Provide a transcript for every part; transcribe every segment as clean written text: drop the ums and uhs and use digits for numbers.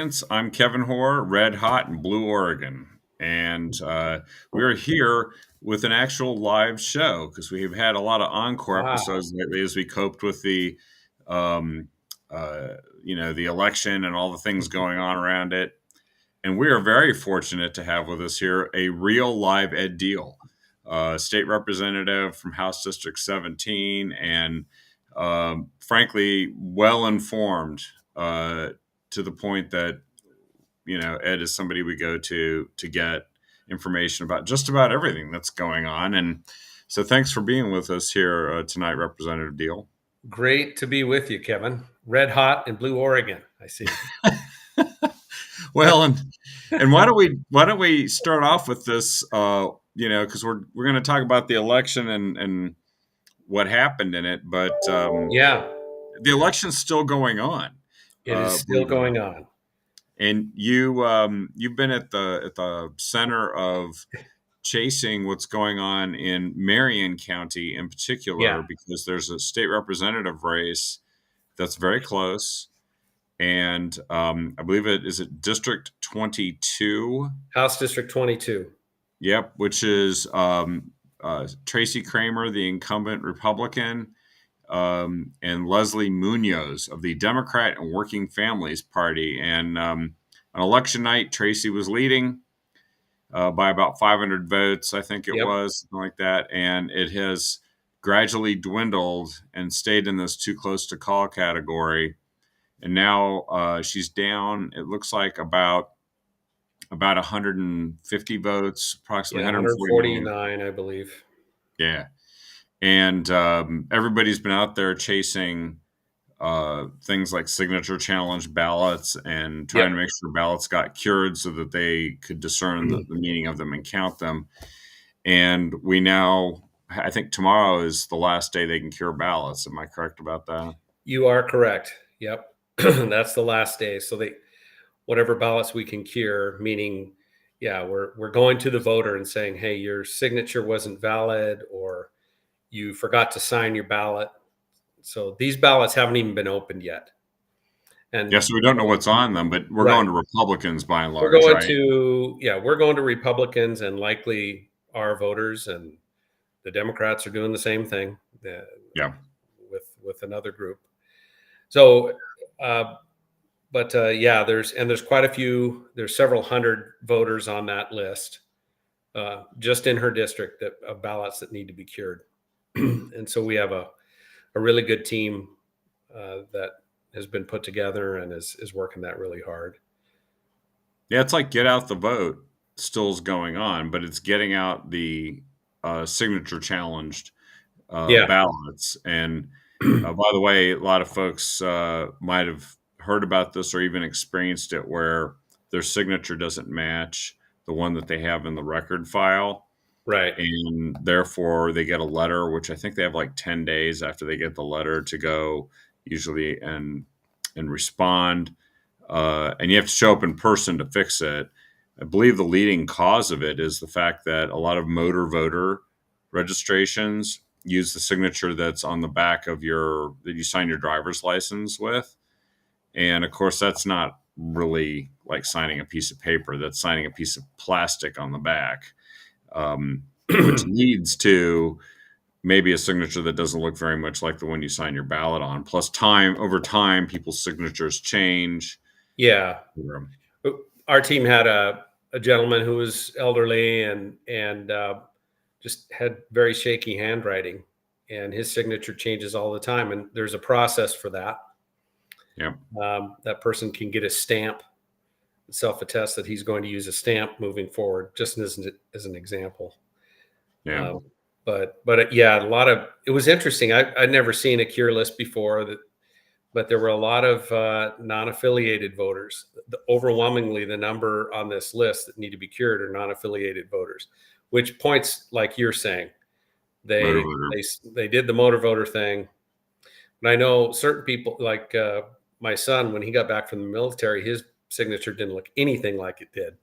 audience. I'm Kevin Hoare, Red Hot in Blue Oregon. And we are here with an actual live show because we've had a lot of encore Wow. episodes lately as we coped with um, the election and all the things going on around it. And we are very fortunate to have with us here a real live Ed Deal, state representative from House District 17, and frankly, well informed to the point that Ed is somebody we go to get information about just about everything that's going on. And so, thanks for being with us here tonight, Representative Deal. Great to be with you, Kevin. Red hot in Blue Oregon, I see. Well, and why don't we start off with this? Because we're going to talk about the election and what happened in it, but Yeah, the election's still going on, it is still believe it or going not. on. And you've been at the center of chasing what's going on in Marion County in particular, Yeah, because there's a state representative race that's very close. And I believe it District 22. House District 22. Yep, which is Tracy Kramer, the incumbent Republican, and Leslie Munoz of the Democrat and Working Families Party. And on election night, Tracy was leading by about 500 votes, I think it Yep. was, something like that. And it has gradually dwindled and stayed in this too close to call category. And now she's down, it looks like about 150 votes, approximately Yeah, 149. 149, I believe. Yeah. And everybody's been out there chasing things like signature challenge ballots and trying to Yep. make sure ballots got cured so that they could discern the meaning of them and count them. And I think tomorrow is the last day they can cure ballots. Am I correct about that? You are correct. Yep. That's the last day. So whatever ballots we can cure, meaning, yeah, we're going to the voter and saying, hey, your signature wasn't valid, or you forgot to sign your ballot. So these ballots haven't even been opened yet. Yeah, And so we don't know what's on them, but we're right. going to Republicans by and We're large, going right? to, yeah, we're going to Republicans, and likely our voters, and the Democrats are doing the same thing Yeah. with another group. So, yeah, there's quite a few. There's several hundred voters on that list, just in her district, of ballots that need to be cured. And so we have a really good team that has been put together and is working that really hard. Yeah, it's like get out the vote still is going on, but it's getting out the signature challenged Yeah. ballots. And by the way, a lot of folks might have heard about this or even experienced it where their signature doesn't match the one that they have in the record file. Right. And therefore, they get a letter, which I think they have like 10 days after they get the letter to go, usually, and respond. And you have to show up in person to fix it. I believe the leading cause of it is the fact that a lot of motor voter registrations use the signature that's on the back of that you sign your driver's license with. And of course, that's not really like signing a piece of paper, that's signing a piece of plastic on the back, which leads to maybe a signature that doesn't look very much like the one you sign your ballot on. Plus, over time, people's signatures change. Yeah. Yeah. Our team had a gentleman who was elderly and just had very shaky handwriting, and his signature changes all the time. And there's a process for that. Yep. That person can get a stamp, self-attest that he's going to use a stamp moving forward, just as an example. Yeah. But yeah, it was interesting. I'd never seen a cure list before, but there were a lot of non-affiliated voters. Overwhelmingly, the number on this list that need to be cured are non-affiliated voters, which points, like you're saying, Motor they voter. they did the motor voter thing. But I know certain people, like my son, when he got back from the military, his signature didn't look anything like it did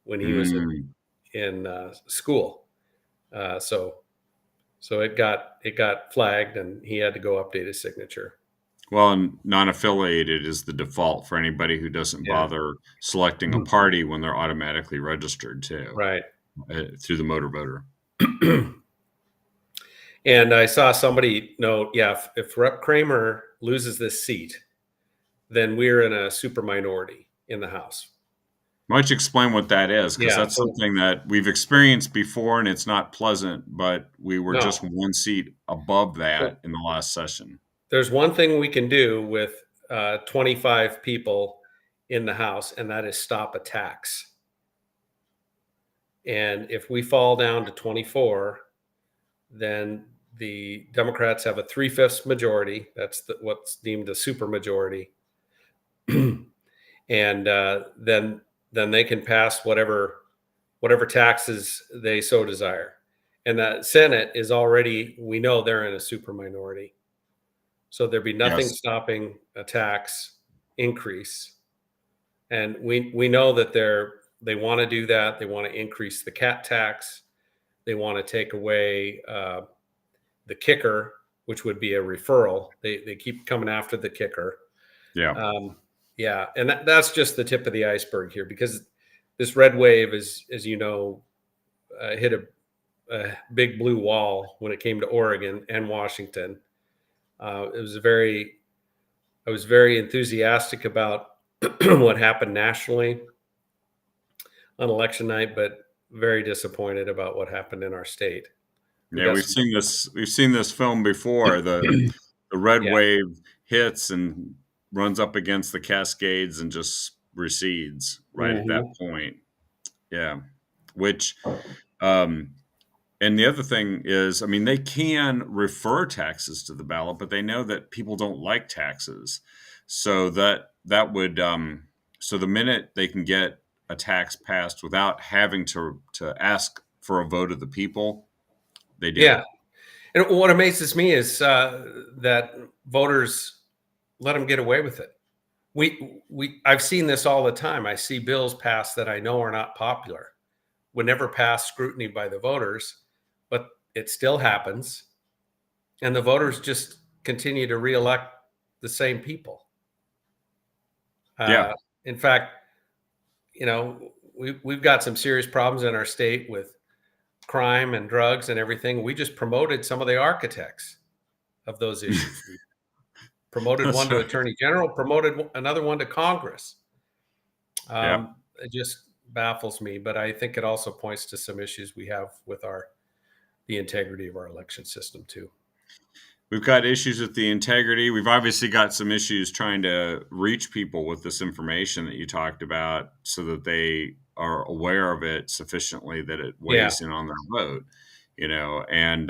when he was Mm. in school. So it got flagged, and he had to go update his signature. Well, and non-affiliated is the default for anybody who doesn't Yeah. bother selecting a party when they're automatically registered too, Right. through the motor voter. And I saw somebody note, yeah, if Rep Kramer loses this seat, then we're in a super minority in the House. Why don't you explain what that is? Because Yeah. that's something that we've experienced before, and it's not pleasant, but we were No. just one seat above So that in the last session. there's one thing we can do with 25 people in the House, and that is stop a tax. And if we fall down to 24, then the Democrats have a 3/5 majority. That's what's deemed a super majority, and then they can pass whatever taxes they so desire. And the Senate is already, we know they're in a super minority, so there'd be nothing Yes. stopping a tax increase. And we know that they want to do that. They want to increase the cat tax. They want to take away the kicker, which would be a referral. They keep coming after the kicker. Yeah. Yeah, and that's just the tip of the iceberg here, because this red wave is, as you know, hit a big blue wall when it came to Oregon and Washington. It was I was very enthusiastic about what happened nationally on election night, but very disappointed about what happened in our state. We Yeah, got we've some, seen this. We've seen this film before. The red yeah, wave hits and runs up against the Cascades and just recedes right at that mhm. point. Yeah, which um, and the other thing is, I mean, they can refer taxes to the ballot, but they know that people don't like taxes, so that would so the minute they can get a tax passed without having to ask for a vote of the people, they do Yeah. it. And what amazes me is that voters let them get away with it. I've seen this all the time. I see bills passed that I know are not popular, would never pass scrutiny by the voters, but it still happens, and the voters just continue to reelect the same people. Yeah, Uh, in fact, we've got some serious problems in our state with crime and drugs and everything. We just promoted some of the architects of those issues. We promoted that's one to right. attorney general, promoted another one to Congress. Yeah. It just baffles me, but I think it also points to some issues we have with the integrity of our election system too. We've got issues with the integrity. We've obviously got some issues trying to reach people with this information that you talked about so that they are aware of it sufficiently that it Yeah, weighs in on their vote, and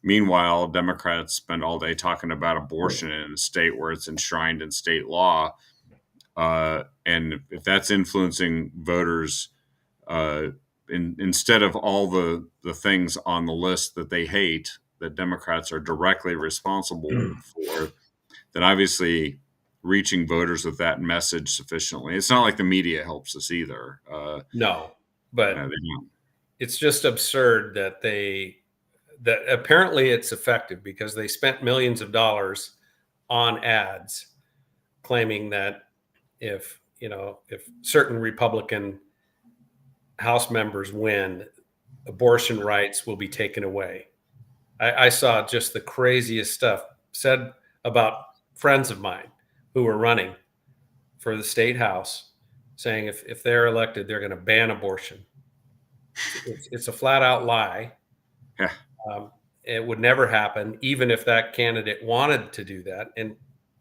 meanwhile, Democrats spend all day talking about abortion in a state where it's enshrined in state law. And if that's influencing voters, uh, instead of all the things on the list that they hate that Democrats are directly responsible for, then obviously reaching voters with that message sufficiently. It's not like the media helps us either. no, They but don't. it's just absurd that that apparently it's effective, because they spent millions of dollars on ads claiming that if certain Republican House members win, abortion rights will be taken away. I saw just the craziest stuff said about friends of mine who were running for the state house, saying if they're elected, they're going to ban abortion. It's a flat out lie. Yeah, Um, it would never happen, even if that candidate wanted to do that, and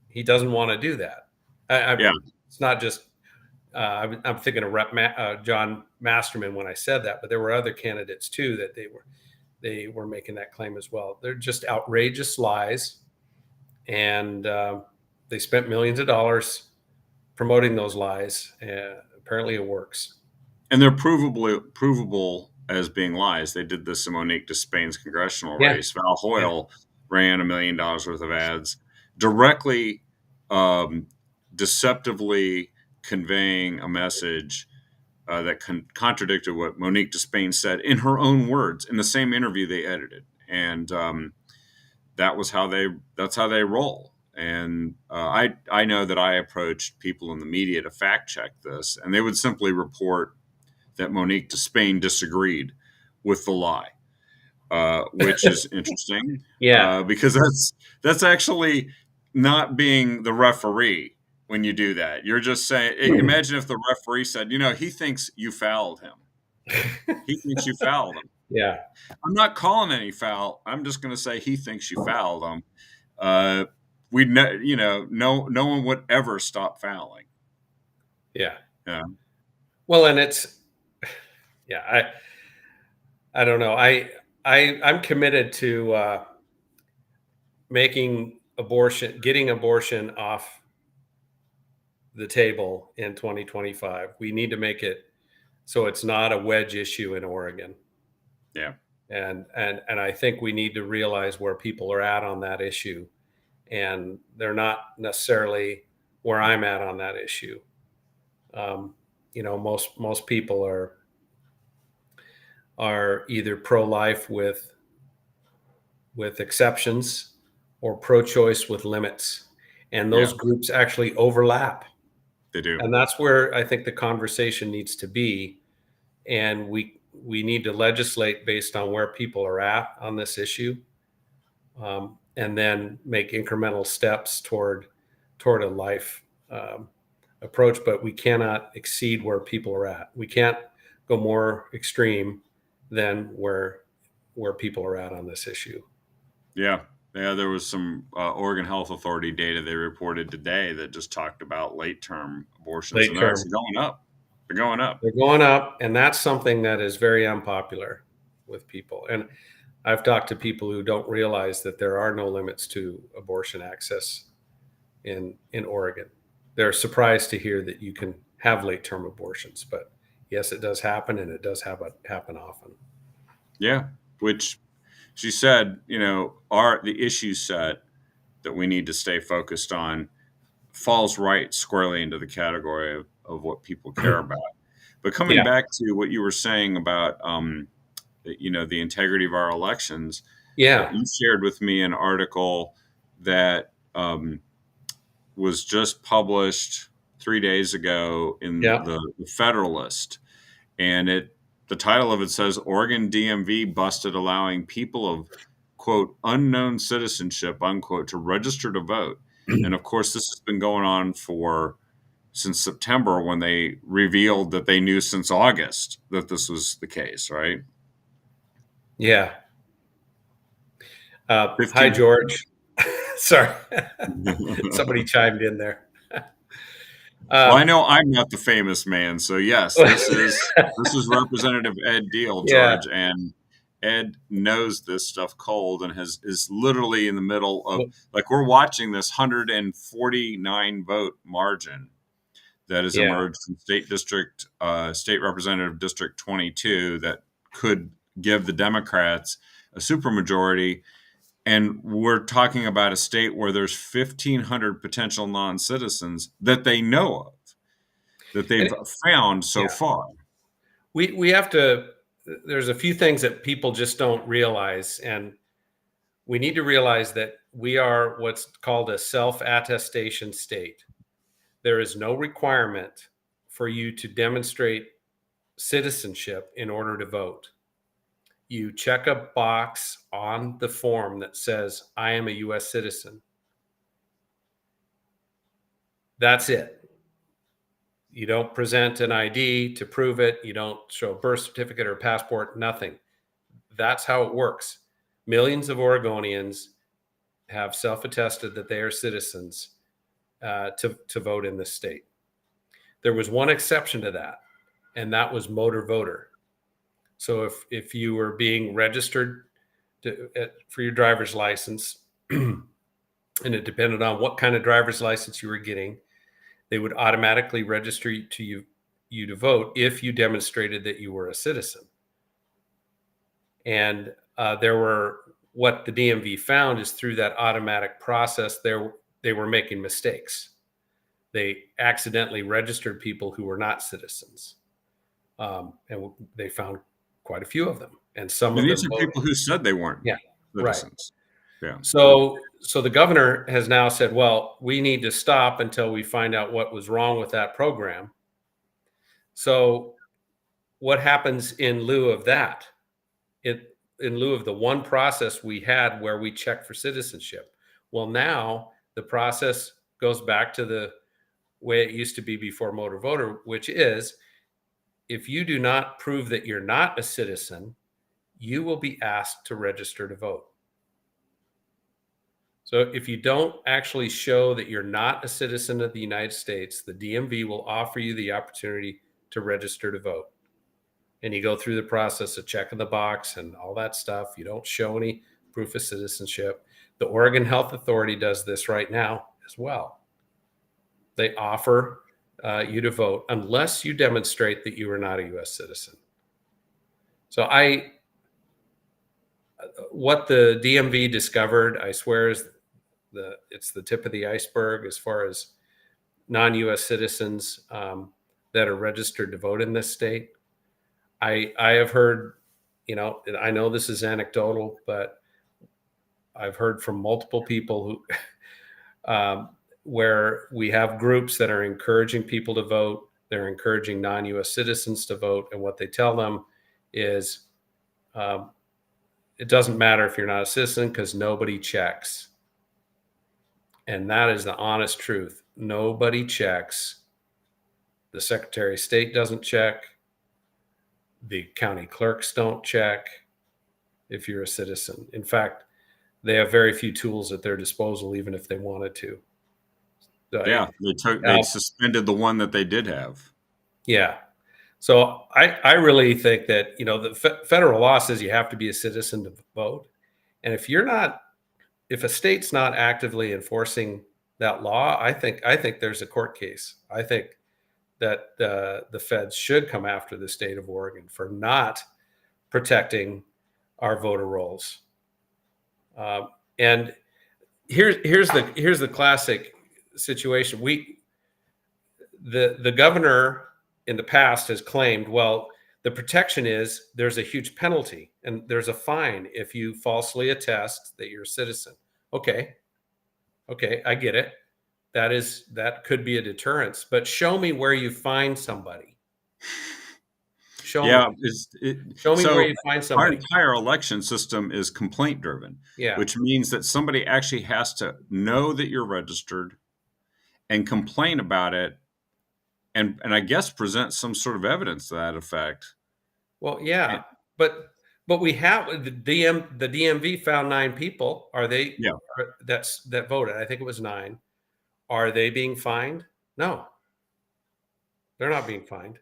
he doesn't want to do that. yeah. It's not just. I'm thinking of John Masterman when I said that, but there were other candidates too that they were making that claim as well. They're just outrageous lies, and they spent millions of dollars promoting those lies. Apparently, it works. And they're provable as being lies. They did this in Monique Despain's congressional Yeah, race. Val yeah, Hoyle ran $1 million worth of ads directly, um, deceptively conveying a message that contradicted what Monique Despain said in her own words in the same interview they edited, and that's how they roll. And I know that I approached people in the media to fact check this, and they would simply report that Monique Despain disagreed with the lie, which is interesting Yeah. because that's actually not being the referee when you do that. You're just saying, imagine if the referee said, he thinks you fouled him. He thinks you fouled him. Yeah. I'm not calling any foul. I'm just going to say he thinks you fouled him. We no one would ever stop fouling. Yeah. Yeah. Well, and it's, yeah, I don't know. I'm committed to getting abortion off the table in 2025. We need to make it so it's not a wedge issue in Oregon. Yeah. And I think we need to realize where people are at on that issue, and they're not necessarily where I'm at on that issue. Most people are either pro-life with exceptions or pro-choice with limits, and those groups actually overlap. They do. And that's where I think the conversation needs to be. And we need to legislate based on where people are at on this issue, and then make incremental steps toward a life approach. But we cannot exceed where people are at. We can't go more extreme than where people are at on this issue. Yeah. There was some Oregon Health Authority data they reported today that just talked about late-term abortions, and they're actually going up. They're going up. They're going up, and that's something that is very unpopular with people. And I've talked to people who don't realize that there are no limits to abortion access in Oregon. They're surprised to hear that you can have late-term abortions, but yes, it does happen, and it does happen often. Yeah, which she said, the issue set that we need to stay focused on falls right squarely into the category of what people care about. But coming back to what you were saying about, the integrity of our elections, you shared with me an article that was just published 3 days ago in the Federalist, and the title of it says, Oregon DMV busted allowing people of, quote, unknown citizenship, unquote, to register to vote. And of course, this has been going on since September, when they revealed that they knew since August that this was the case, right? Yeah. Hi, George. Sorry. Somebody chimed in there. Well, I know I'm not the famous man, so yes, this is Representative Ed Deal, George, and Ed knows this stuff cold and is literally in the middle of, we're watching this 149 vote margin that has emerged from State Representative District 22 that could give the Democrats a supermajority. And we're talking about a state where there's 1,500 potential non-citizens that they know of, that they've found so far. We have to, there's a few things that people just don't realize. And we need to realize that we are what's called a self-attestation state. There is no requirement for you to demonstrate citizenship in order to vote. You check a box on the form that says, I am a U.S. citizen. That's it. You don't present an ID to prove it. You don't show a birth certificate or passport, nothing. That's how it works. Millions of Oregonians have self-attested that they are citizens to vote in this state. There was one exception to that, and that was motor voter. So if you were being registered for your driver's license, and it depended on what kind of driver's license you were getting, they would automatically register you to vote if you demonstrated that you were a citizen. And what the DMV found is through that automatic process, they were making mistakes. They accidentally registered people who were not citizens. And they found quite a few of them. And some of these them are people who said they weren't citizens. Yeah. So the governor has now said, well, we need to stop until we find out what was wrong with that program. So what happens in lieu of that? In lieu of the one process we had where we check for citizenship. Well, now the process goes back to the way it used to be before motor voter, which is if you do not prove that you're not a citizen, you will be asked to register to vote. So if you don't actually show that you're not a citizen of the United States, the DMV will offer you the opportunity to register to vote. And you go through the process of checking the box and all that stuff. You don't show any proof of citizenship. The Oregon Health Authority does this right now as well. They offer you to vote unless you demonstrate that you are not a U.S. citizen. So what the DMV discovered, I swear, is it's the tip of the iceberg as far as non-U.S. citizens that are registered to vote in this state. I have heard, I know this is anecdotal, but I've heard from multiple people who, where we have groups that are encouraging people to vote. They're encouraging non-U.S. citizens to vote. And what they tell them is it doesn't matter if you're not a citizen because nobody checks. And that is the honest truth. Nobody checks. The Secretary of State doesn't check. The county clerks don't check if you're a citizen. In fact, they have very few tools at their disposal, even if they wanted to. Yeah, they suspended the one that they did have. Yeah. So I really think that, the federal law says you have to be a citizen to vote. And if a state's not actively enforcing that law, I think there's a court case. I think that the feds should come after the state of Oregon for not protecting our voter rolls. And here's the classic situation. The governor in the past has claimed, well, the protection is there's a huge penalty and there's a fine if you falsely attest that you're a citizen. Okay, I get it. That could be a deterrence, but show me where you find somebody. Show me where you find somebody. Our entire election system is complaint driven, which means that somebody actually has to know that you're registered and complain about it, and I guess present some sort of evidence to that effect. Well, yeah, but we have the DMV found 9 people. Are they? Yeah. That voted. I think it was 9. Are they being fined? No, they're not being fined.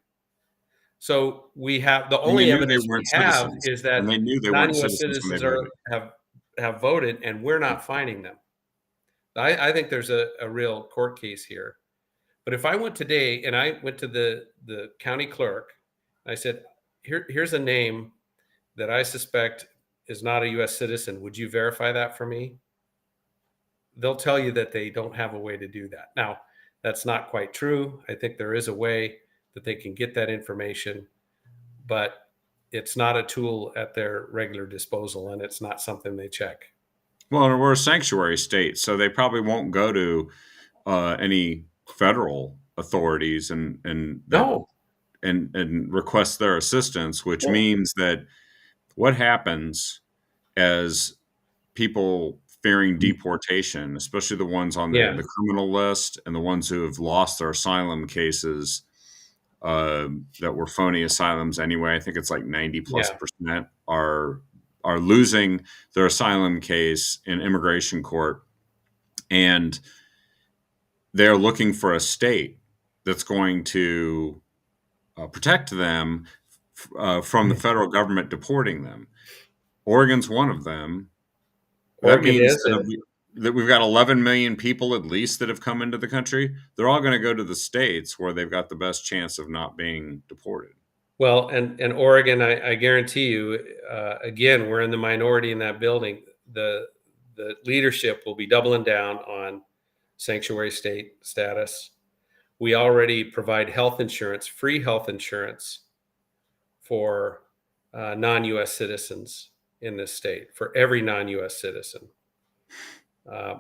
So we have the only evidence we have is that non-U.S. citizens have voted, and we're not fining them. I think there's a real court case here. But if I went today and I went to the county clerk, and I said, here's a name that I suspect is not a U.S. citizen. Would you verify that for me? They'll tell you that they don't have a way to do that. Now, that's not quite true. I think there is a way that they can get that information, but it's not a tool at their regular disposal, and it's not something they check. Well, and we're a sanctuary state, so they probably won't go to any federal authorities and request their assistance, which means that what happens as people fearing deportation, especially the ones on the criminal list and the ones who have lost their asylum cases that were phony asylums anyway. I think it's like 90+% are losing their asylum case in immigration court, and they're looking for a state that's going to protect them from the federal government deporting them. Oregon's one of them. That means that we've got 11 million people at least that have come into the country. They're all going to go to the states where they've got the best chance of not being deported. Well, and Oregon, I guarantee you, again, we're in the minority in that building. The leadership will be doubling down on sanctuary state status. We already provide health insurance, free health insurance for non-U.S. citizens in this state, for every non-U.S. citizen. Uh,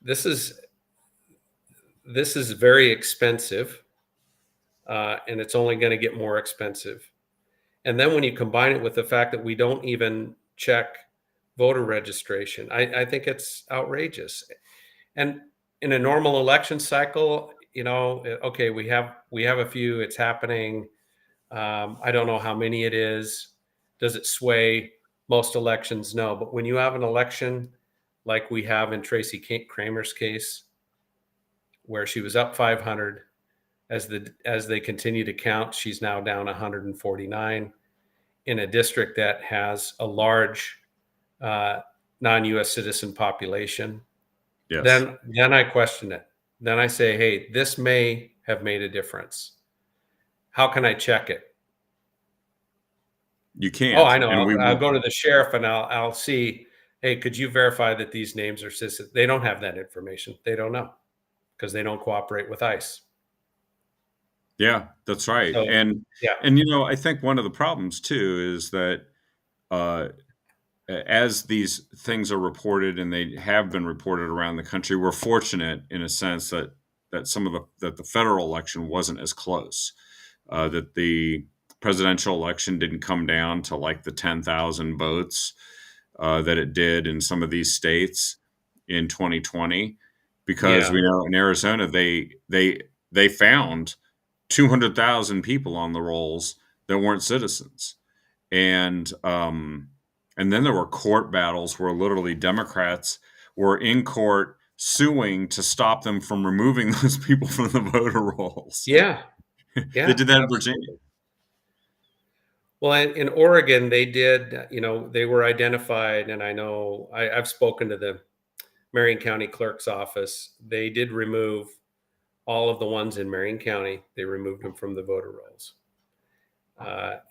this is very expensive, and it's only going to get more expensive. And then when you combine it with the fact that we don't even check voter registration, I think it's outrageous. And in a normal election cycle, okay, we have a few. It's happening. I don't know how many it is. Does it sway most elections? No. But when you have an election like we have in Tracy Kramer's case, where she was up 500, as they continue to count, she's now down 149 in a district that has a large non-U.S. citizen population. Yes. Then I question it. Then I say, hey, this may have made a difference. How can I check it? You can't. Oh, I know. And I'll go to the sheriff and I'll see, hey, could you verify that these names are citizens? They don't have that information. They don't know because they don't cooperate with ICE. Yeah, that's right. So, and yeah. I think one of the problems too is that as these things are reported, and they have been reported around the country, we're fortunate in a sense that the federal election wasn't as close, that the presidential election didn't come down to like the 10,000 votes that it did in some of these states in 2020, because we know in Arizona they found 200,000 people on the rolls that weren't citizens, and then there were court battles where literally Democrats were in court suing to stop them from removing those people from the voter rolls. Yeah. They did that in Virginia. Well, in Oregon, they did, they were identified, and I know I've spoken to the Marion County Clerk's office. They did remove all of the ones in Marion County. They removed them from the voter rolls.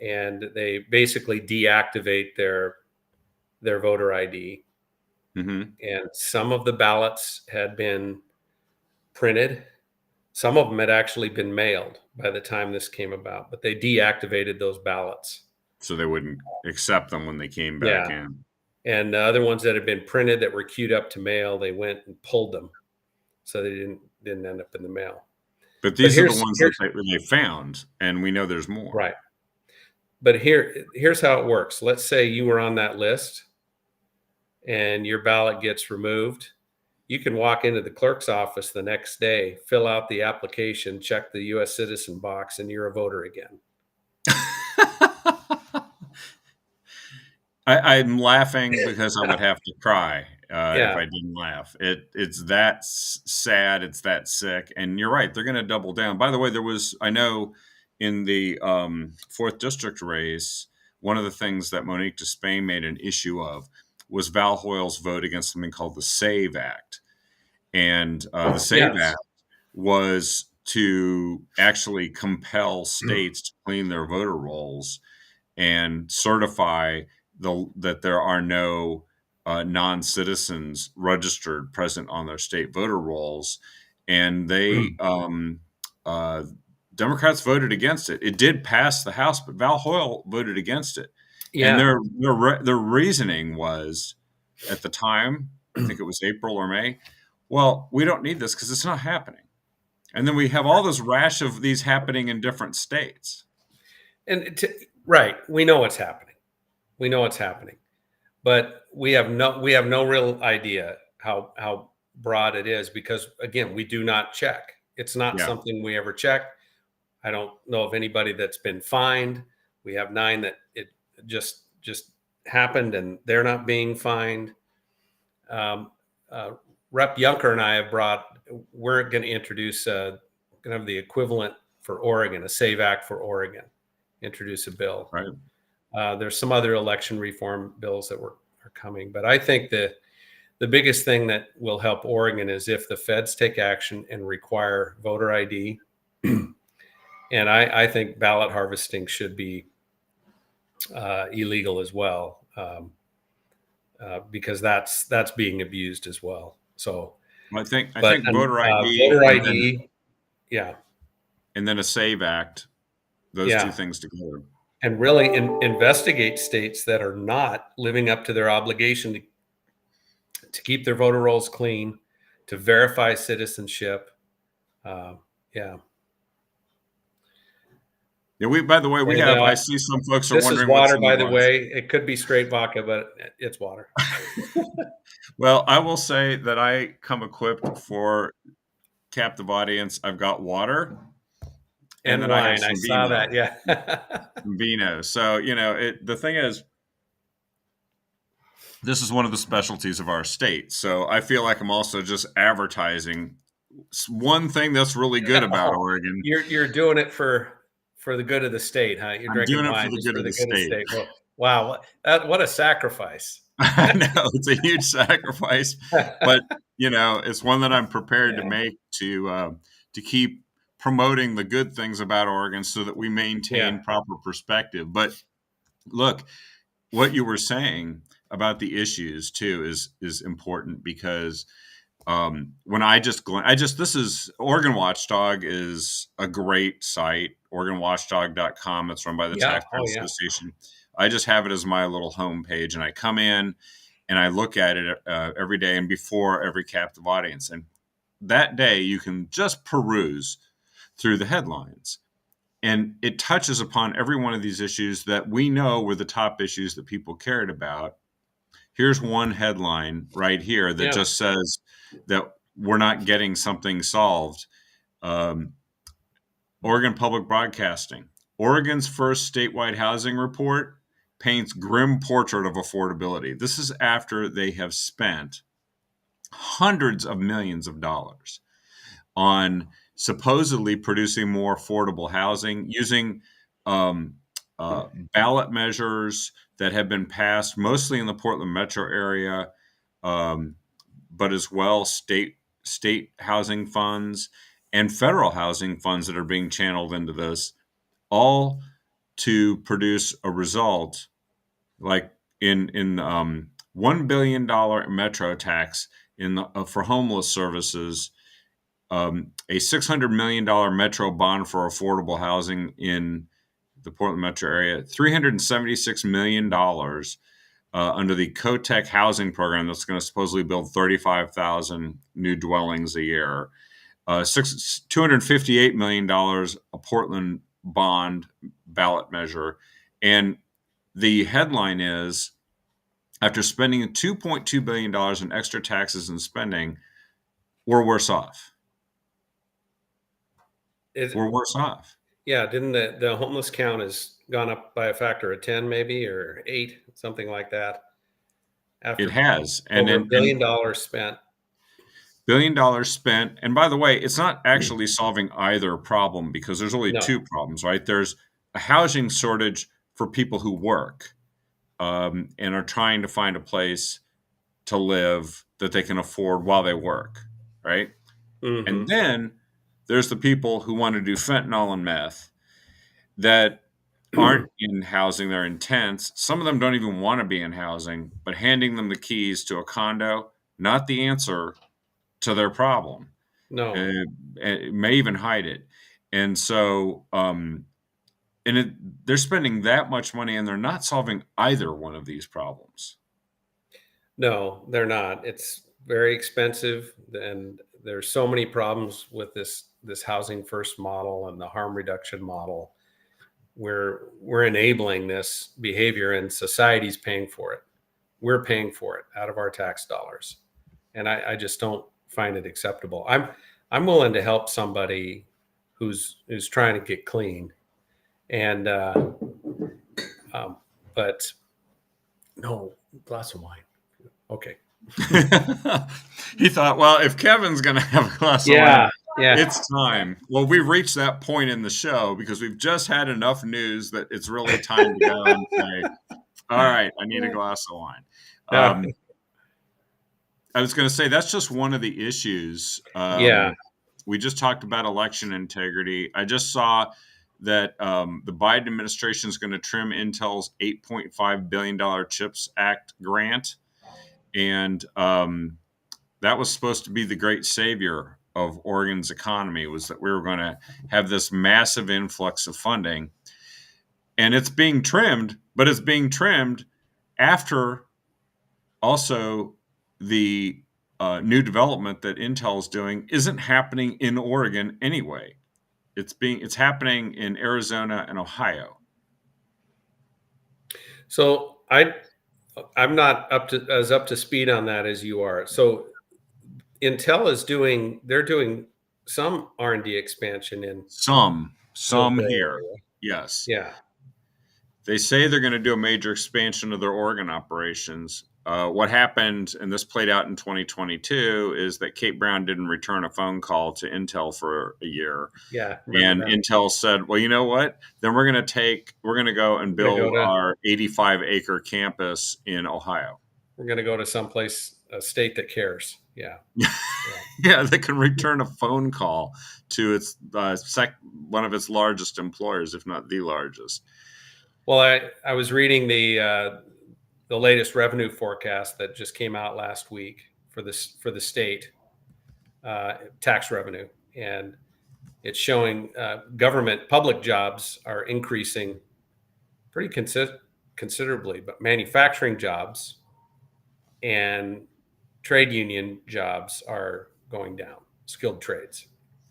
And they basically deactivate their voter ID. Mm-hmm. And some of the ballots had been printed. Some of them had actually been mailed by the time this came about, but they deactivated those ballots. So they wouldn't accept them when they came back in. And the other ones that had been printed that were queued up to mail, they went and pulled them. So they didn't end up in the mail. But these are the ones that they found, and we know there's more. Right. But here's how it works. Let's say you were on that list and your ballot gets removed. You can walk into the clerk's office the next day, fill out the application, check the U.S. citizen box, and you're a voter again. I'm laughing because I would have to cry if I didn't laugh. It's that sad. It's that sick. And you're right. They're going to double down. By the way, I know in the 4th District race, one of the things that Monique Despain made an issue of was Val Hoyle's vote against something called the SAVE Act. And the SAVE Act was to actually compel states to clean their voter rolls and certify that there are no non-citizens registered present on their state voter rolls. And they Democrats voted against it. It did pass the House, but Val Hoyle voted against it. Yeah. And their reasoning was, at the time, I think it was April or May, well, we don't need this because it's not happening. And then we have all this rash of these happening in different states. And right, we know what's happening. We know what's happening, but we have no real idea how broad it is, because again, we do not check. It's not something we ever check. I don't know of anybody that's been fined. We have 9 that it just happened and they're not being fined. Rep. Juncker and I we're going to introduce going to have the equivalent for Oregon, a SAVE Act for Oregon, introduce a bill. Right. There's some other election reform bills that are coming, but I think the biggest thing that will help Oregon is if the feds take action and require voter ID. And I think ballot harvesting should be illegal as well, because that's being abused as well. So I think voter ID, and then a SAVE Act, those two things together, and really investigate states that are not living up to their obligation to keep their voter rolls clean, to verify citizenship. Yeah. Yeah, by the way, we And have, I see some folks are this is wondering what's water, in the by the glass. way. It could be straight vodka, but it's water. Well, I will say that I come equipped for captive audience. I've got water, and And then I have wine. I some saw vino. that. Yeah. Vino. So, the thing is, this is one of the specialties of our state. So I feel like I'm also just advertising one thing that's really good about Oregon. You're doing it for the good of the state, huh? You're I'm drinking doing it for wine the just good for of the the good of the state. state. Well, wow, what a sacrifice! I know it's a huge sacrifice, but it's one that I'm prepared to make to keep promoting the good things about Oregon, so that we maintain proper perspective. But look, what you were saying about the issues too is important, because when this is Oregon Watchdog is a great site, OregonWatchdog.com. It's run by the Taxpayers Association. I just have it as my little homepage, and I come in and I look at it every day and before every captive audience. And that day you can just peruse through the headlines, and it touches upon every one of these issues that we know were the top issues that people cared about. Here's one headline right here that just says that we're not getting something solved. Oregon Public Broadcasting. Oregon's first statewide housing report paints grim portrait of affordability. This is after they have spent hundreds of millions of dollars on supposedly producing more affordable housing using ballot measures that have been passed mostly in the Portland metro area, but as well state housing funds and federal housing funds that are being channeled into this, all to produce a result like in $1 billion metro tax for homeless services, a $600 million metro bond for affordable housing in the Portland metro area, $376 million under the COTEC housing program that's going to supposedly build 35,000 new dwellings a year, $258 million a Portland bond ballot measure. And the headline is, after spending $2.2 billion in extra taxes and spending, we're worse off. We're worse off. Yeah, didn't the homeless count has gone up by a factor of 10 maybe, or 8, something like that? It has. And over $1 billion spent. $1 billion spent. And by the way, it's not actually solving either problem, because there's only two problems, right? There's a housing shortage for people who work and are trying to find a place to live that they can afford while they work, right? Mm-hmm. And then there's the people who want to do fentanyl and meth that aren't in housing, they're in tents. Some of them don't even want to be in housing, but handing them the keys to a condo, not the answer to their problem. No. It may even hide it. And so they're spending that much money, and they're not solving either one of these problems. No, they're not. It's very expensive, and there's so many problems with this housing first model and the harm reduction model. We're enabling this behavior, and society's paying for it. We're paying for it out of our tax dollars, and I just don't find it acceptable. I'm willing to help somebody who's trying to get clean, and but no, glass of wine. Okay. He thought, well, if Kevin's going to have a glass of wine, it's time. Well, we've reached that point in the show because we've just had enough news that it's really time to go and say, all right, I need a glass of wine. I was going to say, that's just one of the issues. We just talked about election integrity. I just saw that the Biden administration is going to trim Intel's $8.5 billion CHIPS Act grant. And that was supposed to be the great savior of Oregon's economy, was that we were going to have this massive influx of funding. And it's being trimmed, but it's being trimmed after also the new development that Intel is doing isn't happening in Oregon anyway. It's happening in Arizona and Ohio. So I'm not up to speed on that as you are. So Intel they're doing some R&D expansion in Some Hillsboro here, area. yes. Yeah. They say they're going to do a major expansion of their Oregon operations. What happened, and this played out in 2022, is that Kate Brown didn't return a phone call to Intel for a year. Yeah. Remember And that. Intel said, well, you know what? Then we're going to go and We're gonna go build to our 85-acre campus in Ohio. we're gonna go to someplace, a state that cares. Yeah. Yeah. Yeah, they can return a phone call to its one of its largest employers, if not the largest. Well, I was reading the latest revenue forecast that just came out last week for the state tax revenue, and it's showing government public jobs are increasing pretty considerably, but manufacturing jobs and trade union jobs are going down. Skilled trades.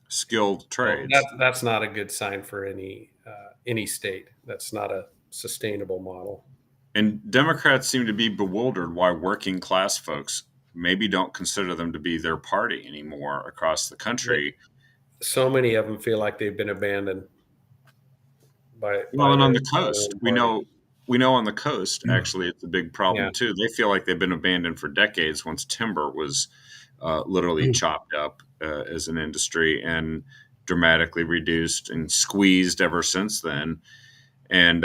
Skilled So trades. that's not a good sign for any state. That's not a sustainable model. And Democrats seem to be bewildered why working class folks maybe don't consider them to be their party anymore across the country. So many of them feel like they've been abandoned by Well, and on their the coast, own we party. know on the coast actually it's a big Yeah. problem too. They feel like they've been abandoned for decades once timber was literally chopped up as an industry and dramatically reduced and squeezed ever since then. And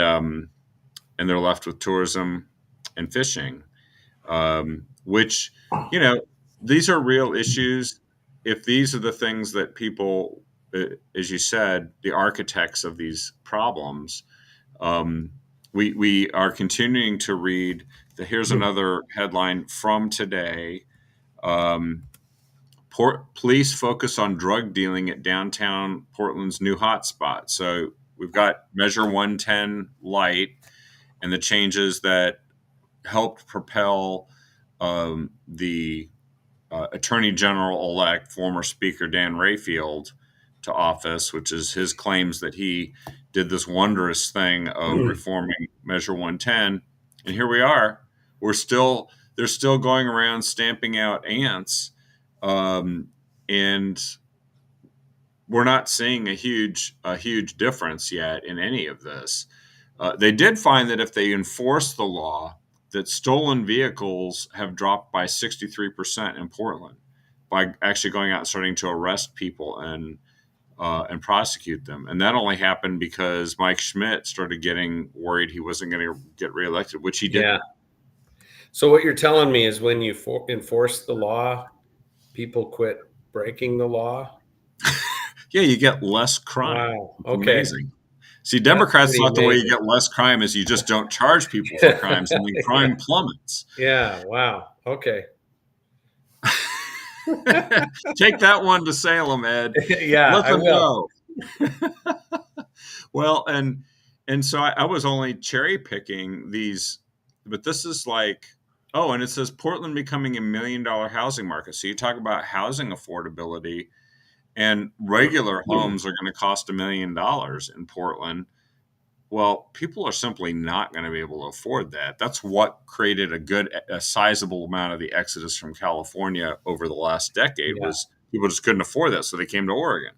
they're left with tourism and fishing, which, these are real issues. If these are the things that people, as you said, the architects of these problems, we are continuing to read. Here's another headline from today. Police focus on drug dealing at downtown Portland's new hotspot. So we've got Measure 110 light and the changes that helped propel the Attorney General elect, former Speaker Dan Rayfield, to office, which is his claims that he did this wondrous thing of reforming Measure 110. And here we are. They're still going around stamping out ants. And we're not seeing a huge difference yet in any of this. They did find that if they enforce the law, that stolen vehicles have dropped by 63% in Portland by actually going out and starting to arrest people and prosecute them. And that only happened because Mike Schmidt started getting worried he wasn't going to get reelected, which he didn't. Yeah. So what you're telling me is when you enforce the law, people quit breaking the law? Yeah, you get less crime. Wow. It's Okay. amazing. See, Democrats pretty thought the way you amazing. get less crime is you just don't charge people for crimes, and then crime plummets. Yeah. Wow. Okay. Take that one to Salem, Ed. Yeah, Let I them will. know. Well, and so I was only cherry picking these, but this is like, oh, and it says Portland becoming $1 million housing market. So you talk about housing affordability, and regular homes are going to cost $1 million in Portland. Well, people are simply not going to be able to afford that. That's what created a sizable amount of the exodus from California over the last decade. Yeah. Was people just couldn't afford that, so they came to Oregon.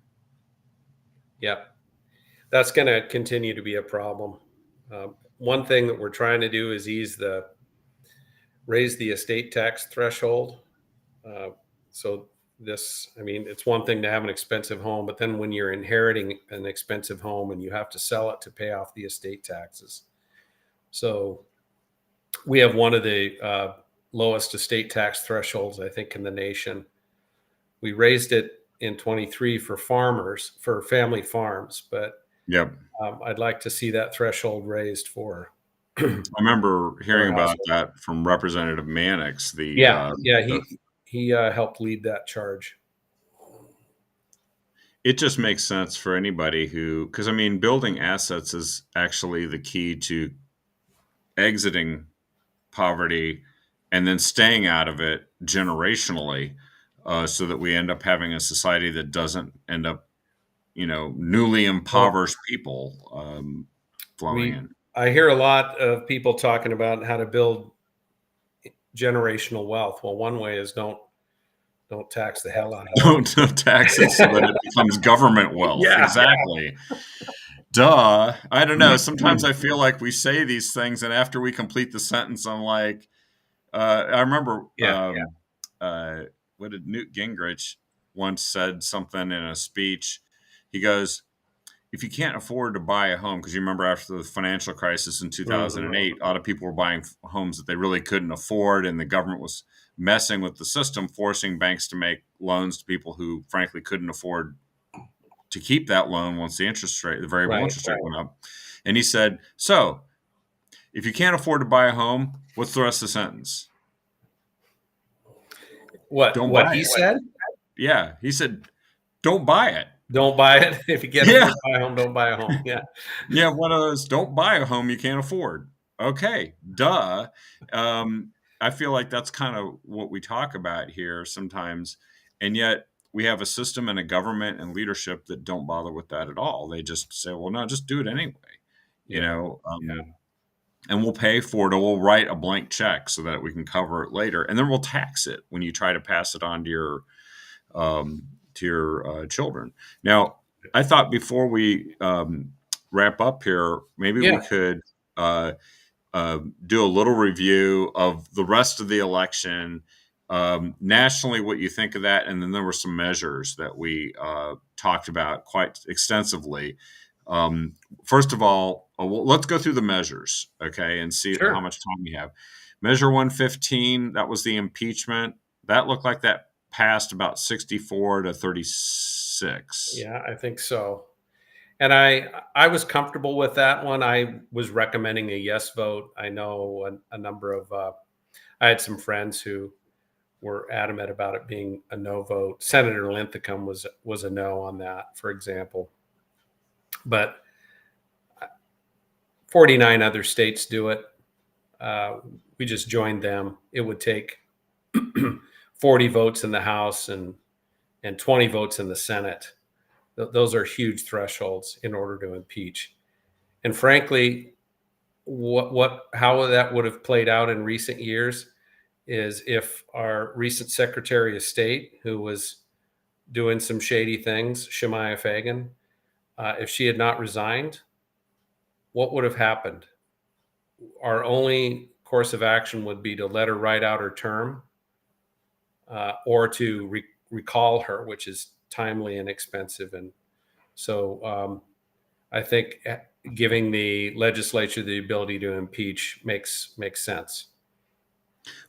Yep. That's going to continue to be a problem. One thing that we're trying to do is raise the estate tax threshold. So it's one thing to have an expensive home, but then when you're inheriting an expensive home and you have to sell it to pay off the estate taxes. So we have one of the lowest estate tax thresholds, I think, in the nation. We raised it in 23 for family farms, but Yep. I'd like to see that threshold raised for. I remember hearing about that from Representative Mannix. He helped lead that charge. It just makes sense for anybody because building assets is actually the key to exiting poverty and then staying out of it generationally, so that we end up having a society that doesn't end up, newly Well, impoverished people flowing in. I hear a lot of people talking about how to build generational wealth. Well, one way is don't tax the hell out of Don't tax it so that it becomes government it. wealth. Yeah. Exactly. Duh. I don't know. Sometimes I feel like we say these things, and after we complete the sentence, I'm like, I remember, Yeah. what did Newt Gingrich once said something in a speech. He goes, if you can't afford to buy a home, because you remember after the financial crisis in Mhm. 2008, a lot of people were buying homes that they really couldn't afford, and the government was messing with the system, forcing banks to make loans to people who, frankly, couldn't afford to keep that loan once the variable Right. interest rate went up. And he said, so if you can't afford to buy a home, what's the rest of the sentence? Don't What buy he it. said? Yeah. He said, don't buy it. Don't buy it. If you can't Yeah. afford to buy a home, don't buy a home. Yeah. Yeah. One of those, don't buy a home you can't afford. Okay. Duh. I feel like that's kind of what we talk about here sometimes. And yet we have a system and a government and leadership that don't bother with that at all. They just say, well, no, just do it anyway. You Yeah. know, Yeah. and we'll pay for it, or we'll write a blank check so that we can cover it later, and then we'll tax it when you try to pass it on to your children. Now, I thought before we wrap up here, maybe we Yeah. could uh, do a little review of the rest of the election, nationally, what you think of that, and then there were some measures that we talked about quite extensively. First of all, well, let's go through the measures, okay, and see how Sure. much time we have. Measure 115, that was the impeachment. That looked like that passed about 64 to 36. Yeah, I think so. And I was comfortable with that one. I was recommending a yes vote. I know a number of I had some friends who were adamant about it being a no vote. Senator Linthicum was a no on that, for example. But 49 other states do it. We just joined them. It would take 40 votes in the House and 20 votes in the Senate. Those are huge thresholds in order to impeach. And frankly, how that would have played out in recent years is if our recent Secretary of State, who was doing some shady things, Shemaiah Fagan, if she had not resigned, what would have happened? Our only course of action would be to let her ride out her term, or to recall her, which is timely and expensive. And so I think giving the legislature the ability to impeach makes sense.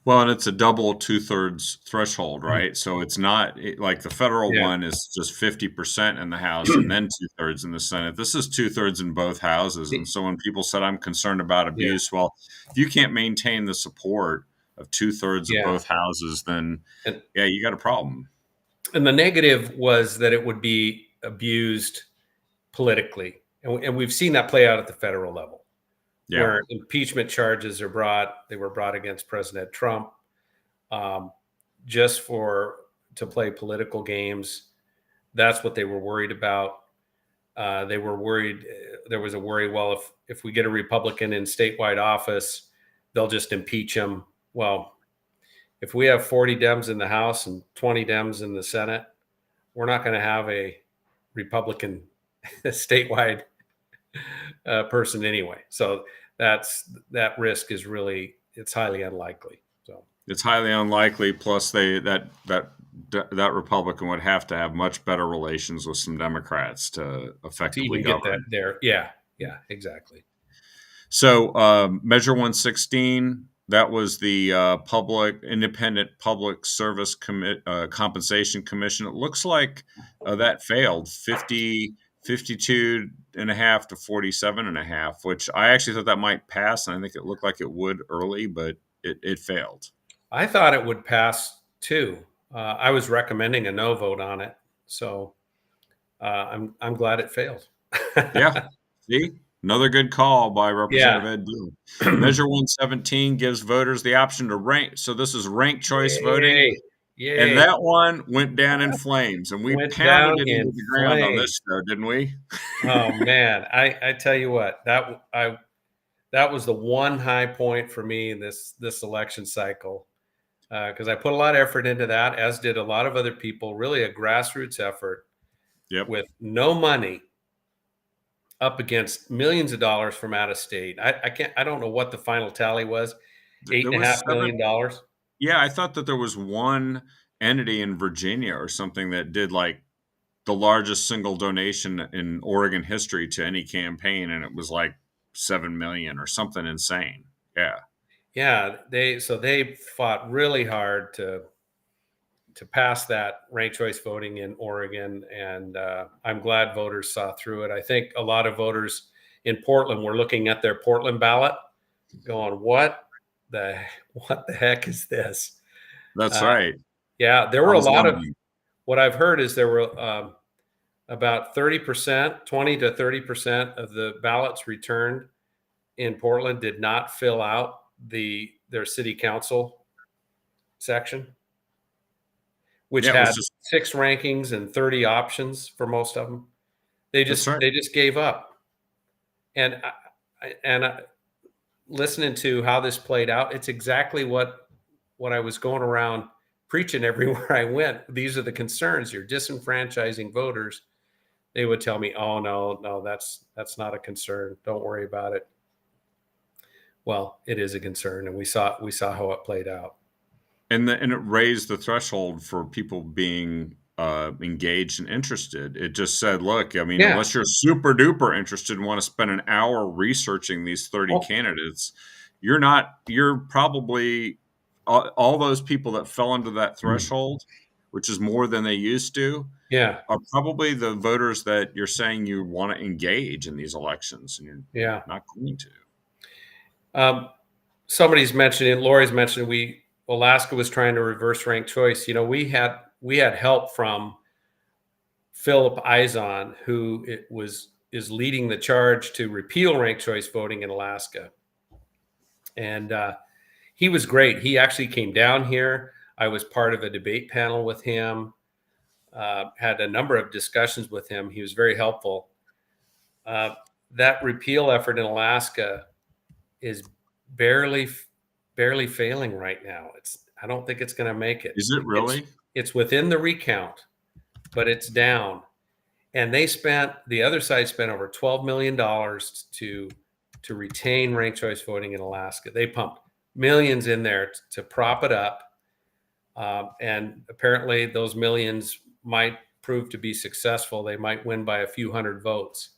Well, and it's a double two-thirds threshold, right? So it's not like the federal Yeah. one is just 50% in the House and then two-thirds in the Senate. This is two-thirds in both houses. And so when people said, I'm concerned about Yeah. abuse, well, if you can't maintain the support of two-thirds of Yeah. both houses, then And yeah, you got a problem. the negative was that it would be abused politically. And we've seen that play out at the federal level, Yeah. where impeachment charges are brought. They were brought against President Trump, um, just to play political games. That's what they were worried about. They were worried. There was a worry. Well, if we get a Republican in statewide office, they'll just impeach him. Well, if we have 40 Dems in the House and 20 Dems in the Senate, we're not going to have a Republican statewide person anyway. So that risk is it's highly unlikely. So It's highly unlikely. Plus, that Republican would have to have much better relations with some Democrats to to effectively even get that govern. there, yeah, exactly. So, Measure 116, that was the Independent Public Service Compensation Commission. It looks like that failed 52 and a half to 47 and a half, which I actually thought that might pass. And I think it looked like it would early, but it failed. I thought it would pass too. I was recommending a no vote on it, so I'm glad it failed. Yeah. See? Another good call by Yeah. Representative Ed Dean. Measure 117 gives voters the option to rank. So this is ranked choice voting. Yay. And Yay. that one went down in flames, and we Went pounded down it into in the ground on flames. this show, didn't we? Oh man, I tell you what, that was the one high point for me in this election cycle, because I put a lot of effort into that, as did a lot of other people. Really, a grassroots effort Yep. with no money, up against millions of dollars from out of state. I don't know what the final tally was. Eight There and a was half seven. million dollars. Yeah, I thought that there was one entity in Virginia or something that did like the largest single donation in Oregon history to any campaign, and it was like 7 million or something insane. Yeah. Yeah, they fought really hard to pass that ranked choice voting in Oregon, and I'm glad voters saw through it. I think a lot of voters in Portland were looking at their Portland ballot, going, the what the heck is this?" That's Uh, right. yeah, there I were a was lot of wondering. what I've heard is there were about 30%, 20 to 30% of the ballots returned in Portland did not fill out their city council section, which Yeah, it was had just 6 rankings and 30 options for most of them. that's right. They just gave up. And listening to how this played out, it's exactly what I was going around preaching everywhere I went. These are the concerns. You're disenfranchising voters. They would tell me, "Oh no, that's not a concern. Don't worry about it." Well, it is a concern, and we saw how it played out. And it raised the threshold for people being engaged and interested. It just said, look, I mean, Yeah. unless you're super duper interested and want to spend an hour researching these 30 Oh, candidates, you're probably all those people that fell into that threshold, which is more than they used to, yeah, are probably the voters that you're saying you want to engage in these elections, and you're yeah. not going to. Um, somebody's mentioned it. Lori's mentioned we Alaska was trying to reverse rank choice. We had help from Philip Izon, who is leading the charge to repeal ranked choice voting in Alaska, and he was great. He actually came down here. I was part of a debate panel with him. Had a number of discussions with him. He was very helpful. Uh, that repeal effort in Alaska is barely barely failing right now. I don't think it's going to make it. Is it really? It's within the recount, but it's down. And the other side spent over $12 million to retain ranked choice voting in Alaska. They pumped millions in there to prop it up. And apparently those millions might prove to be successful. They might win by a few hundred votes,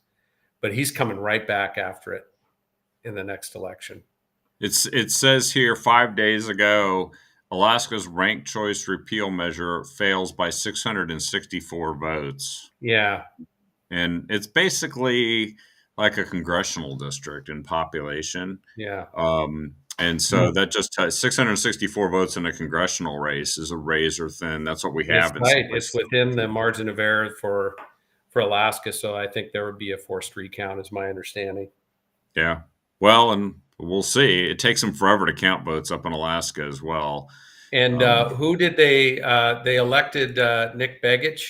but he's coming right back after it in the next election. It says here 5 days ago, Alaska's ranked choice repeal measure fails by 664 votes. Yeah. And it's basically like a congressional district in population. Yeah. And so that just 664 votes in a congressional race is a razor thin. That's what we It's have in some tight. It's places. within the margin of error for Alaska. So I think there would be a forced recount, is my understanding. Yeah. Well, and we'll see. It takes them forever to count votes up in Alaska as well. And who did they elected Nick Begich?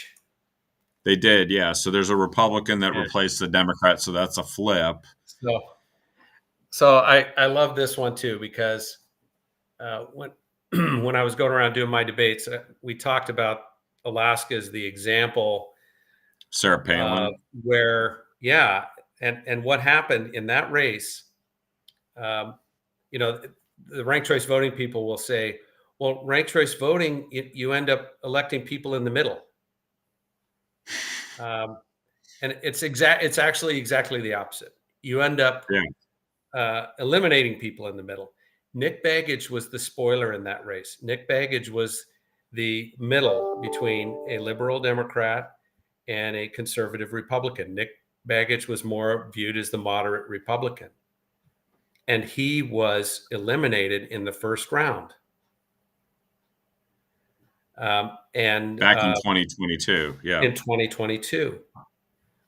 They did, yeah. So there's a Republican that Yeah. replaced the Democrat, so that's a flip. So I love this one too, because when when I was going around doing my debates, we talked about Alaska as the example Sarah Palin. where, yeah, and what happened in that race. Um, the ranked choice voting people will say, well, ranked choice voting, you end up electing people in the middle. And it's actually exactly the opposite. You end up eliminating people in the middle. Nick Begich was the spoiler in that race. Nick Begich was the middle between a liberal Democrat and a conservative Republican. Nick Begich was more viewed as the moderate Republican. And he was eliminated in the first round. And back in 2022, yeah. In 2022,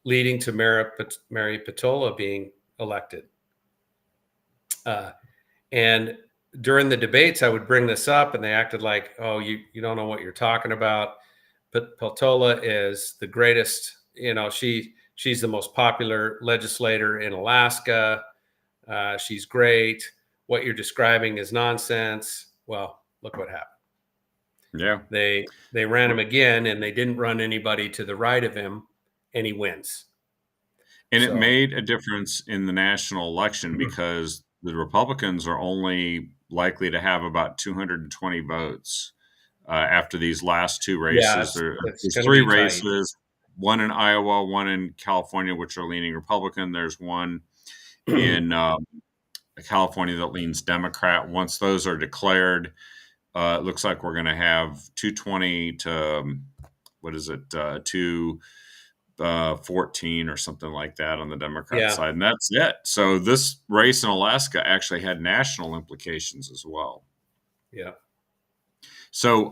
leading to Mary Patola being elected. And during the debates, I would bring this up, and they acted like, "Oh, you don't know what you're talking about." But Peltola is the greatest. She's the most popular legislator in Alaska. She's great. What you're describing is nonsense. Well, look what happened. Yeah. They ran him again, and they didn't run anybody to the right of him, and he wins. And it So made a difference in the national election because the Republicans are only likely to have about 220 votes after these last two yeah, races. it's There's going to three be tight. races, one in Iowa, one in California, which are leaning Republican. There's one in California that leans Democrat. Once those are declared, it looks like we're going to have 220 to, what is it, 214 or something like that on the Democrat Yeah, side. And that's it. So this race in Alaska actually had national implications as well. yeah. So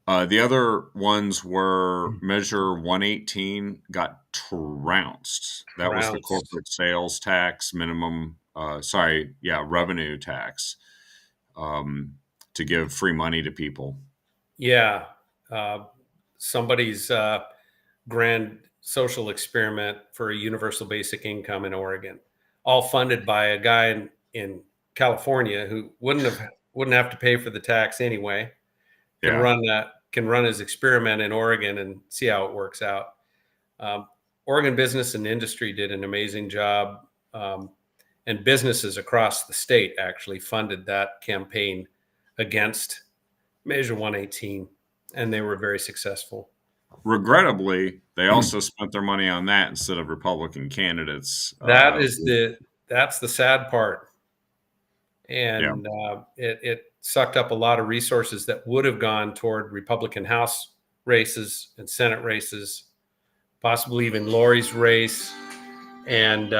the other ones were Measure 118 got trounced. That was the Trounced. corporate sales tax minimum, revenue tax to give free money to people. Yeah, somebody's grand social experiment for a universal basic income in Oregon, all funded by a guy in California who wouldn't have to pay for the tax anyway. Can Yeah. run his experiment in Oregon and see how it works out. Oregon Business and Industry did an amazing job, and businesses across the state actually funded that campaign against Measure 118, and they were very successful. Regrettably, they also spent their money on that instead of Republican candidates. That's the sad part, Yeah. and it sucked up a lot of resources that would have gone toward Republican House races and Senate races, possibly even Lori's race and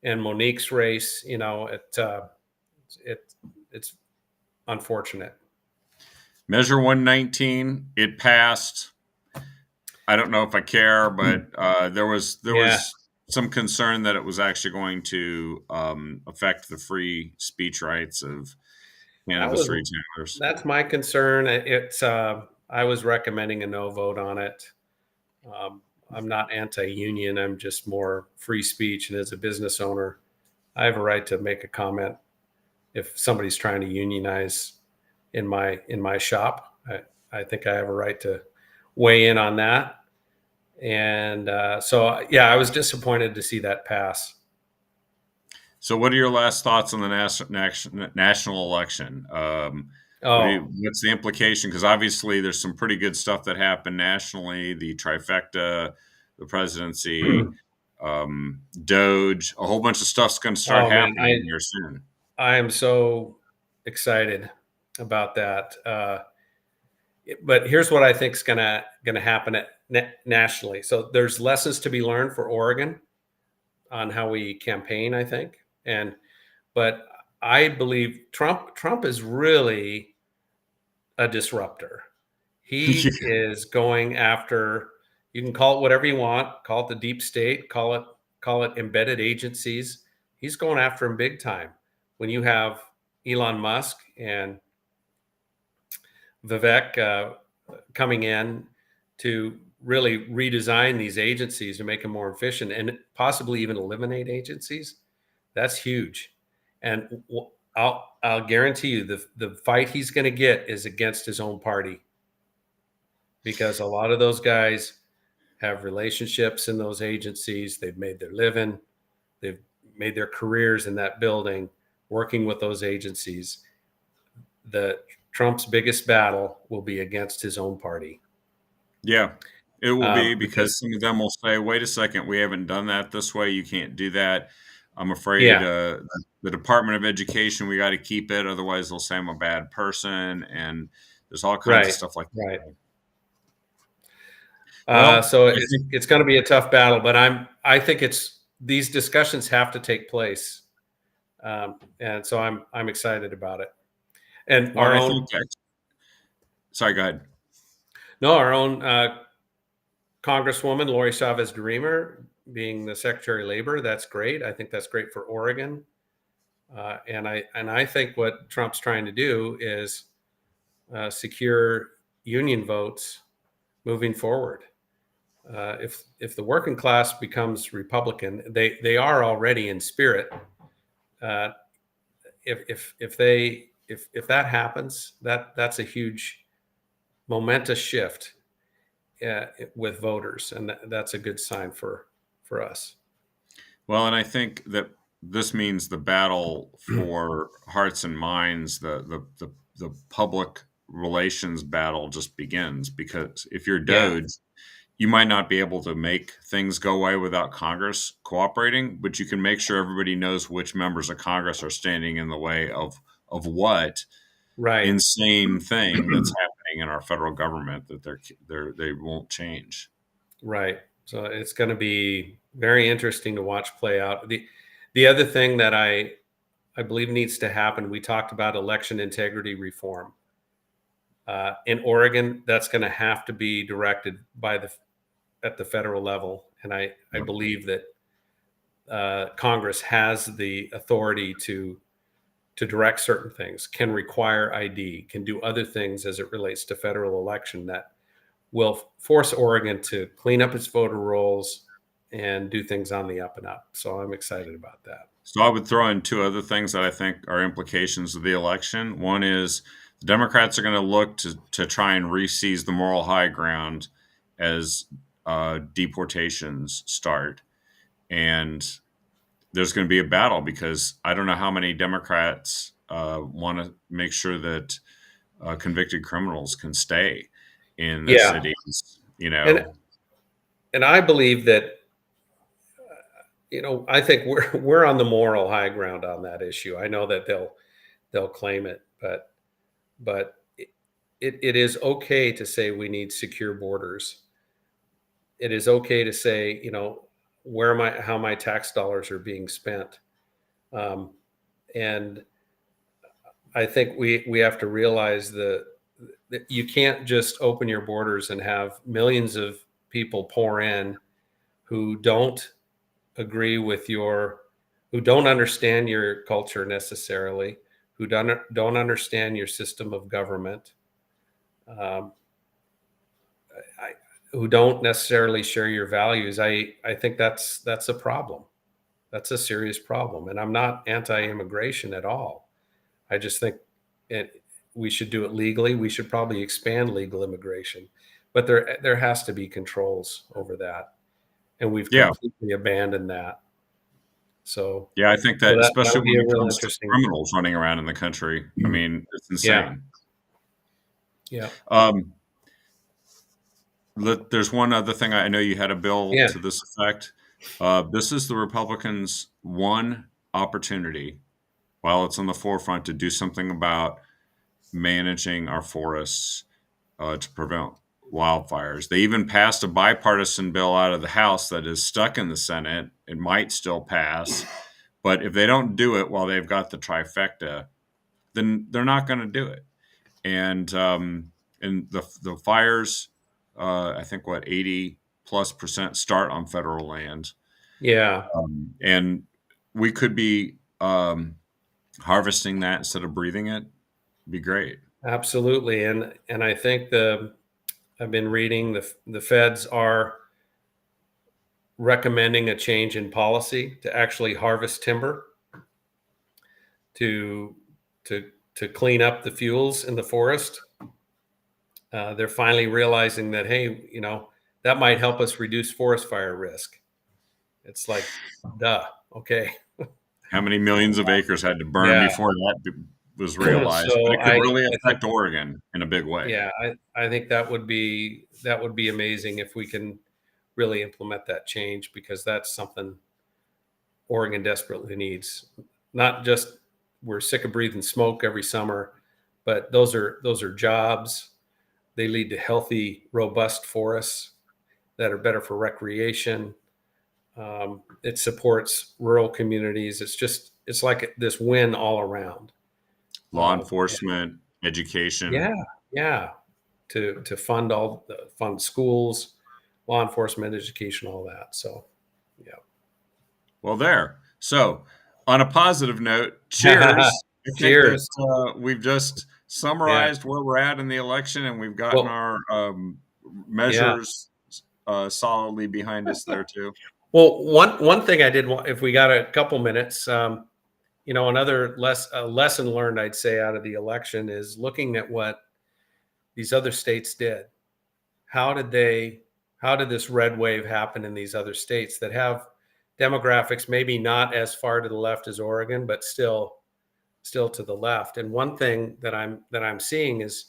Monique's race. It's unfortunate. Measure 119, it passed. I don't know if I care, but there was some concern that it was actually going to affect the free speech rights of cannabis retailers. That's my concern. I was recommending a no vote on it. I'm not anti-union. I'm just more free speech. And as a business owner, I have a right to make a comment if somebody's trying to unionize in my shop. I think I have a right to weigh in on that. And so, yeah, I was disappointed to see that pass. So, what are your last thoughts on the national election? What's the implication? Because obviously, there's some pretty good stuff that happened nationally: the trifecta, the presidency, Doge. A whole bunch of stuff's going to start happening here soon. I am so excited about that. But here's what I think is going to happen nationally. So there's lessons to be learned for Oregon on how we campaign, I think. But I believe Trump is really a disruptor. He is going after, you can call it whatever you want, call it the deep state, call it embedded agencies. He's going after them big time. When you have Elon Musk and Vivek coming in to really redesign these agencies to make them more efficient and possibly even eliminate agencies, that's huge. And I'll guarantee you the fight he's going to get is against his own party, because a lot of those guys have relationships in those agencies. They've made their living. They've made their careers in that building, working with those agencies. Trump's biggest battle will be against his own party. Yeah, it will be, because some of them will say, wait a second, we haven't done that this way. You can't do that. I'm afraid the Department of Education, we got to keep it. Otherwise, they'll say I'm a bad person. And there's all kinds of stuff like that. Right. So it's going to be a tough battle, but I think these discussions have to take place. And so I'm excited about it. And sorry, go ahead. No, our own Congresswoman, Lori Chavez-DeRemer, being the Secretary of Labor. That's great. I think that's great for Oregon. And I think what Trump's trying to do is secure union votes moving forward. If the working class becomes Republican, they are already in spirit. Uh, if that happens, that's a huge momentous shift with voters, and that's a good sign for us. Well, and I think that this means the battle for hearts and minds, the public relations battle just begins, because if you're Yeah, Doge, you might not be able to make things go away without Congress cooperating, but you can make sure everybody knows which members of Congress are standing in the way of what right. insane thing that's happening in our federal government that they won't change. Right. So it's going to be very interesting to watch play out. The other thing that I believe needs to happen, we talked about election integrity reform. In Oregon, that's going to have to be directed at the federal level, and I Yep. believe that Congress has the authority to direct certain things, can require ID, can do other things as it relates to federal election that will force Oregon to clean up its voter rolls and do things on the up and up. So I'm excited about that. So I would throw in two other things that I think are implications of the election. One is the Democrats are going to look to try and re-seize the moral high ground as deportations start. And there's going to be a battle, because I don't know how many Democrats want to make sure that convicted criminals can stay in the Yeah, cities, and and I believe that I think we're on the moral high ground on that issue. I know that they'll claim it, but it is okay to say we need secure borders. It is okay to say, how my tax dollars are being spent. Um, and I think we have to realize that you can't just open your borders and have millions of people pour in who don't agree with who don't understand your culture necessarily, who don't understand your system of government, um, who don't necessarily share your values. I think that's a problem. That's a serious problem. And I'm not anti-immigration at all. I just think we should do it legally. We should probably expand legal immigration, but there has to be controls over that, and we've yeah, completely abandoned that. So, yeah, I think so that that especially would be when a it real comes to interesting. criminals running around in the country, I mean, it's Yeah, insane. yeah, Um, there's one other thing. I know you had a bill yeah, to this effect. This is the Republicans' one opportunity, while it's on the forefront, to do something about managing our forests to prevent wildfires. They even passed a bipartisan bill out of the House that is stuck in the Senate. It might still pass, but if they don't do it while they've got the trifecta, then they're not going to do it. And the fires, I think, what, 80+% start on federal land, yeah. and we could be harvesting that instead of breathing it. Be great. Absolutely. And I think I've been reading the feds are recommending a change in policy to actually harvest timber to to clean up the fuels in the forest. They're finally realizing that, hey, that might help us reduce forest fire risk. It's like, duh, okay. How many millions of acres had to burn Yeah. before that was realized? But So it could really I think, affect Oregon in a big way. yeah, I think that would be amazing if we can really implement that change, because that's something Oregon desperately needs. Not just we're sick of breathing smoke every summer, but those are jobs. They lead to healthy, robust forests that are better for recreation. It supports rural communities. It's like this win all around. Law And enforcement, education. yeah, yeah, to fund schools, law enforcement, education, all that. So Yeah. Well, there. So, on a positive note, cheers. I think Cheers. that we've just Yeah. summarized where we're at in the election, and we've gotten Well, our yeah. measures solidly behind us there too. Well, one thing I did want, if we got a couple minutes, another lesson learned, I'd say, out of the election is looking at what these other states did. How did this red wave happen in these other states that have demographics maybe not as far to the left as Oregon, but still to the left? And one thing that I'm seeing is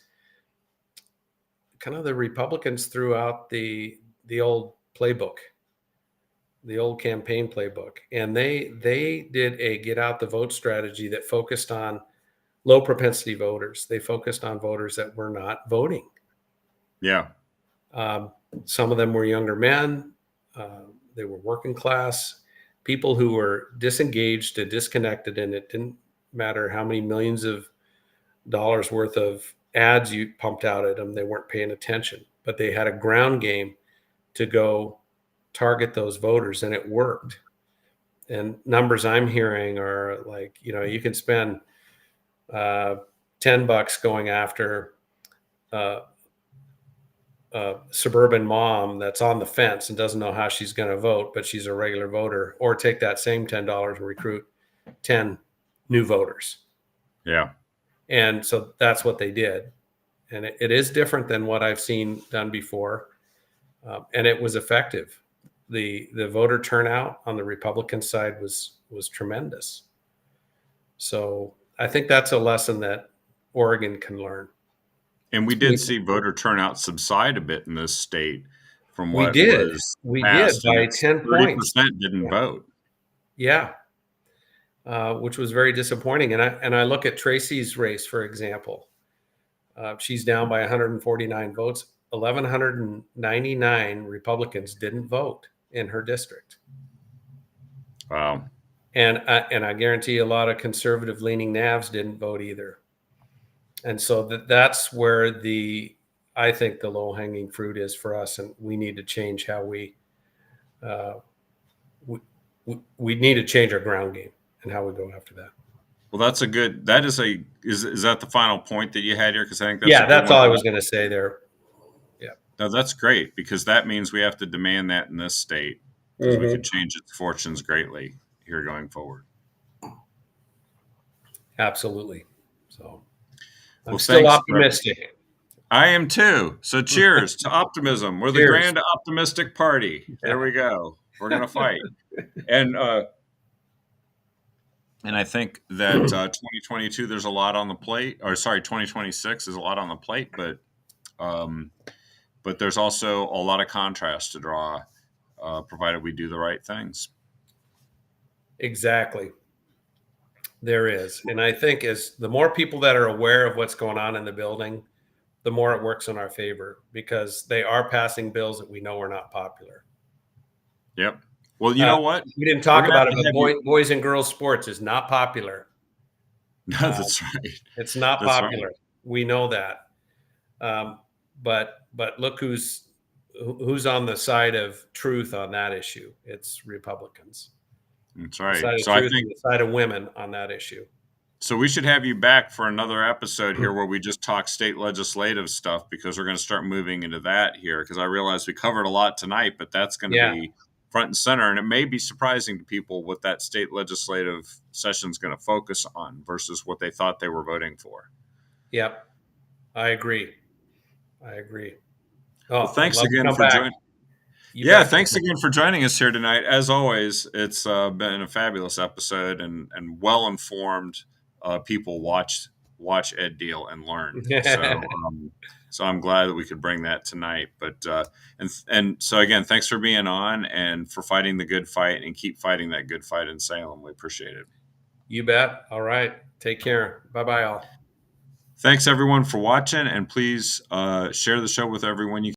kind of the Republicans threw out the old playbook, the old campaign playbook, and they did a get out the vote strategy that focused on low propensity voters. They focused on voters that were not voting. Yeah. Some of them were younger men. They were working class people who were disengaged and disconnected, and it didn't matter how many millions of dollars worth of ads you pumped out at them. They weren't paying attention, but they had a ground game to go target those voters, and it worked. And numbers I'm hearing are like, you can spend $10 going after a suburban mom that's on the fence and doesn't know how she's going to vote, but she's a regular voter, or take that same $10 and recruit 10 new voters. Yeah. And so that's what they did. And it is different than what I've seen done before. And it was effective. The voter turnout on the Republican side was tremendous. So I think that's a lesson that Oregon can learn. And we did see voter turnout subside a bit in this state from We what did. was We passed, did by and 10 points. 30% didn't vote. Yeah. Which was very disappointing. And I look at Tracy's race, for example. She's down by 149 votes. 1,199 Republicans didn't vote in her district. Wow. And I guarantee a lot of conservative leaning Navs didn't vote either. And so that's where I think the low hanging fruit is for us. And we need to change how we need to change our ground game and how we go after that. Well, is that the final point that you had here? Because I think that's all I was going to say there. Yeah. No, that's great, because that means we have to demand that in this state, because we could change its fortunes greatly here going forward. Absolutely. So I'm Well, still optimistic. I am too. So cheers to optimism. We're the grand optimistic party. Yeah. There we go. We're going to fight. And I think that 2022, there's a lot on the plate. Or sorry, 2026 is a lot on the plate, but there's also a lot of contrast to draw, provided we do the right things. Exactly. There is. And I think as the more people that are aware of what's going on in the building, the more it works in our favor, because they are passing bills that we know are not popular. Yep. Well, you know what? We didn't talk about it, but boys and girls sports is not popular. No, that's right. It's not popular. Right. We know that. But look who's on the side of truth on that issue. It's Republicans. That's right. So I think the side of women on that issue. So we should have you back for another episode here where we just talk state legislative stuff, because we're going to start moving into that here, because I realize we covered a lot tonight, but that's going to be front and center. And it may be surprising to people what that state legislative session is going to focus on versus what they thought they were voting for. Yep. I agree. Oh, well, thanks again for joining. Thanks again for joining us here tonight. As always, it's been a fabulous episode, and well-informed people watch Ed Deal and learn. So I'm glad that we could bring that tonight. But and so again, thanks for being on and for fighting the good fight, and keep fighting that good fight in Salem. We appreciate it. You bet. All right. Take care. Bye-bye all. Thanks everyone for watching, and please share the show with everyone you